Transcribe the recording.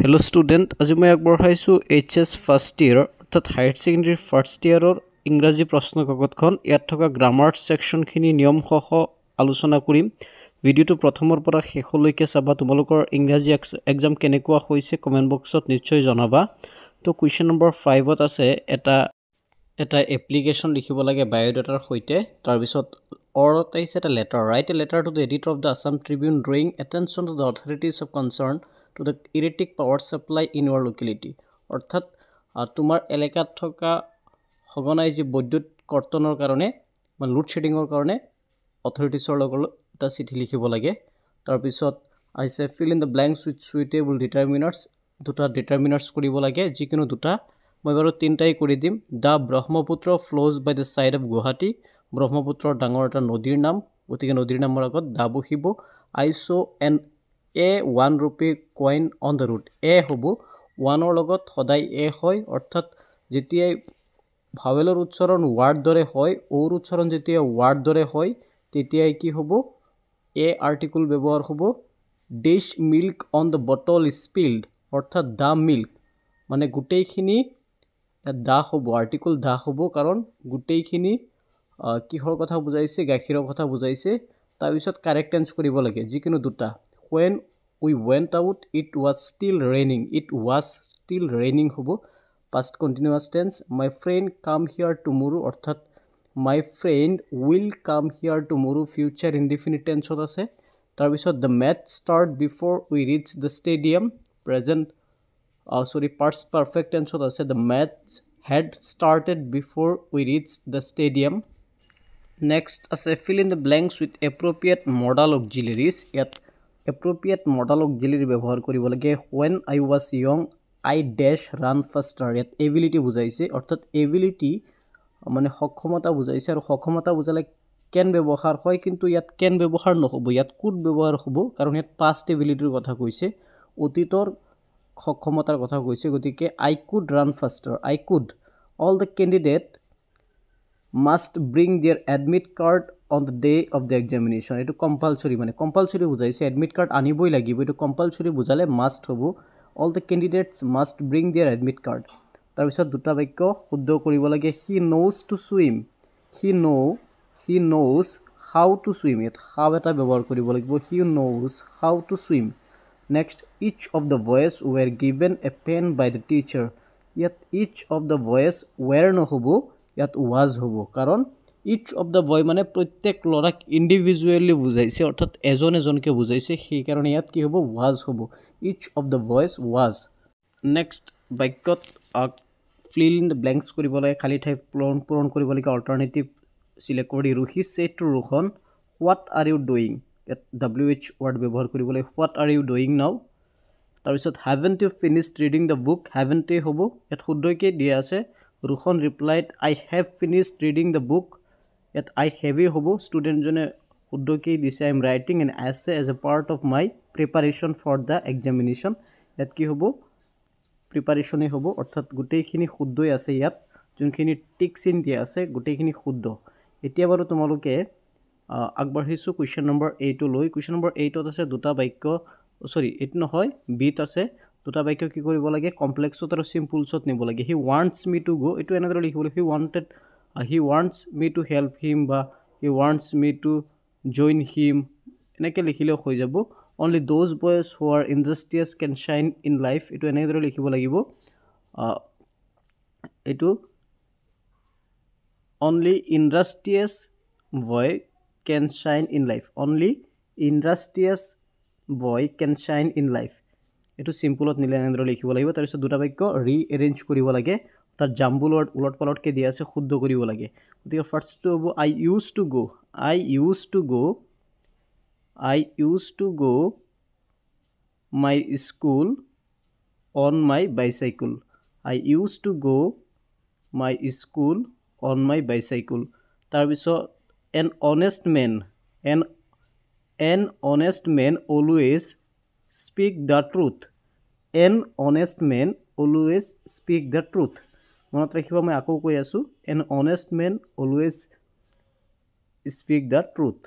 Hello student, আজি মই আগবঢ়াইছো HS ফাৰ্ষ্ট ইয়াৰ অৰ্থাৎ হায়াৰ সেকেন্ডাৰী ফাৰ্ষ্ট ইয়াৰৰ ইংৰাজী প্ৰশ্ন কাকতখন ইয়াত থকা গ্ৰামাৰ সেকশনখিনি নিয়ম সহ আলোচনা কৰিম। ভিডিওটো প্ৰথমৰ পৰা শেষলৈকে চাবা। তোমালোকৰ ইংৰাজী এক্সাম কেনেকুৱা হৈছে কমেন্ট বক্সত নিশ্চয় জনাবা। তো কোৱেশ্চন নম্বৰ 5ত আছে এটা এপ্লিকেশন লিখিব লাগে বায়োডাটাৰ সৈতে। তাৰ পিছত অৰত আছে এটা letter, write a letter to the editor of the Assam Tribune drawing attention to the authorities of concern to the electric power supply in your locality. অৰ্থাৎ তোমাৰ এলেকাত থকা সঘনাই যি বৈদ্যুৎ কৰ্তনৰ কাৰণে বা লোড শেডিঙৰ কাৰণে অথৰিটিজৰ লগত এটা চিঠি লিখিব লাগে। তাৰ পিছত আছে fill in the blanks with suitable determiners, দুটা ডিটাৰমিনাৰ্স কৰিব লাগে, যিকোনো দুটা। মই বাৰু তিনটাই কৰি দিম। The Brahmaputra flows by the side of Guwahati, ব্ৰহ্মপুত্ৰৰ ডাঙৰ এটা নদীৰ নাম, গতিকে নদীৰ নামৰ আগত দা বহিব। I saw an a 1 rupee coin on the route, এ হ'ব 1ৰ লগত সদায় এ হয়, অৰ্থাৎ যেতিয়াই ভাৱেলৰ উচ্চাৰণ ৱাৰ্ড দৰে হয়, ওৰ উচ্চাৰণ যেতিয়া ৱাৰ্ড দৰে হয়, তেতিয়াই কি হ'ব, এ আৰ্টিকল ব্যৱহাৰ হ'ব। Dish milk on the bottle spelled, অৰ্থাৎ দা মিল্ক মানে গোটেইখিনি দা হ'ব, আৰ্টিকল দা হ'ব, কাৰণ গোটেইখিনি কিহৰ কথা বুজাইছে, গাখীৰৰ কথা বুজাইছে। তাৰপিছত কাৰেক্ট টেন্স কৰিব লাগে, যিকোনো দুটা। when we went out it was still raining, it was still raining হ'ব past continuous tense। my friend come here tomorrow, অৰ্থাৎ my friend will come here tomorrow future indefinite tenseত আছে। তাৰপিছত the match start before we reach the stadium, present past perfect tenseত আছে the match had started before we reached the stadium। next আছে fill in the blanks with appropriate modal auxiliaries, ইয়াত appropriate modal auxiliary ব্যৱহাৰ কৰিব লাগে। when I was young I dash run faster, ইয়াত ability বুজাইছে, অৰ্থাৎ ability মানে সক্ষমতা বুজাইছে, আৰু সক্ষমতা বুজালে কেন ব্যৱহাৰ হয়, কিন্তু ইয়াত কেন ব্যৱহাৰ নহ'ব, ইয়াত কুড ব্যৱহাৰ হ'ব, কাৰণ ইয়াত past abilityৰ কথা কৈছে, অতীতৰ সক্ষমতাৰ কথা কৈছে। গতিকে I could run faster, I could। all the candidate must bring their admit card on the day of the examination, এইটো কম্পালসৰি, মানে কম্পালসৰি বুজাইছে, এডমিট কাৰ্ড আনিবই লাগিব, এইটো কম্পালসৰি বুজালে মাষ্ট হ'ব। all the candidates must bring their admit card। তাৰপিছত দুটা বাক্য শুদ্ধ কৰিব লাগে। he knows to swim, he knows how to swim, ইয়াত how এটা ব্যৱহাৰ কৰিব লাগিব, he knows how to swim। next each of the boys were given a pen by the teacher, ইয়াত each of the boys were নহ'ব, ইয়াত was হ'ব, কাৰণ each of the boy মানে প্ৰত্যেক ল'ৰাক ইণ্ডিভিজুৱেলি বুজাইছে, অৰ্থাৎ এজন এজনকে বুজাইছে, সেইকাৰণে ইয়াত কি হ'ব, was হ'ব, each of the boys was। next বাক্যত fill in the blanks কৰিব লাগে, খালী ঠাই পূৰণ কৰিব লাগে, অল্টাৰনেটিভ চিলেক্ট কৰি। Ruhi said to Rohan what are you doing, ইয়াত WH ৱৰ্ড ব্যৱহাৰ কৰিব লাগে, what are you doing now। তাৰপিছত haven't you finished reading the book, haven't you হ'ব, ইয়াত শুদ্ধকৈ দিয়া আছে। Rohan replied I have finished reading the book, ইয়াত I have হ'ব, ষ্টুডেণ্টজনে শুদ্ধকৈ দিছে I am writing an essay as a part of my preparation for the examination, ইয়াত কি হ'ব, প্ৰিপাৰেশ্যনেই হ'ব, অৰ্থাৎ গোটেইখিনি শুদ্ধই আছে, ইয়াত যোনখিনি টিক চিন দিয়া আছে গোটেইখিনি শুদ্ধ। এতিয়া বাৰু তোমালোকে আগবাঢ়িছোঁ কুৱেশ্যন নম্বৰ 8 লৈ। কুৱেশ্যন নম্বৰ 8ত আছে দুটা বাক্য, এইটো নহয়, বিত আছে দুটা বাক্য কি কৰিব লাগে, কমপ্লেক্সত আৰু চিম্পলছত নিব লাগে। he wants me to go, এইটো এনেদৰে লিখিব লাগে, he wants me to help him বা he wants me to join him, এনেকৈ লিখিলেও হৈ যাব। only those boys who are industrious can shine in life, এইটো এনেদৰে লিখিব লাগিব, এইটো only industrious boy can shine in life, only industrious boy can shine in life, এইটো চিম্পলত নিলে এনেদৰে লিখিব লাগিব। তাৰপিছত দুটা বাক্য ৰিএৰেঞ্জ কৰিব লাগে, তাত জাম্বুল ৱৰ্ড উলট পালটকৈ দিয়া আছে, শুদ্ধ কৰিব লাগে। গতিকে ফাৰ্ষ্টটো হ'ব I used to go my school on my bicycle, I used to go my school on my bicycle। তাৰপিছত an honest man always speak the truth, an honest man always speak the truth। মনত ৰাখিব, মই আকৌ কৈ আছোঁ, an honest man always speak the truth।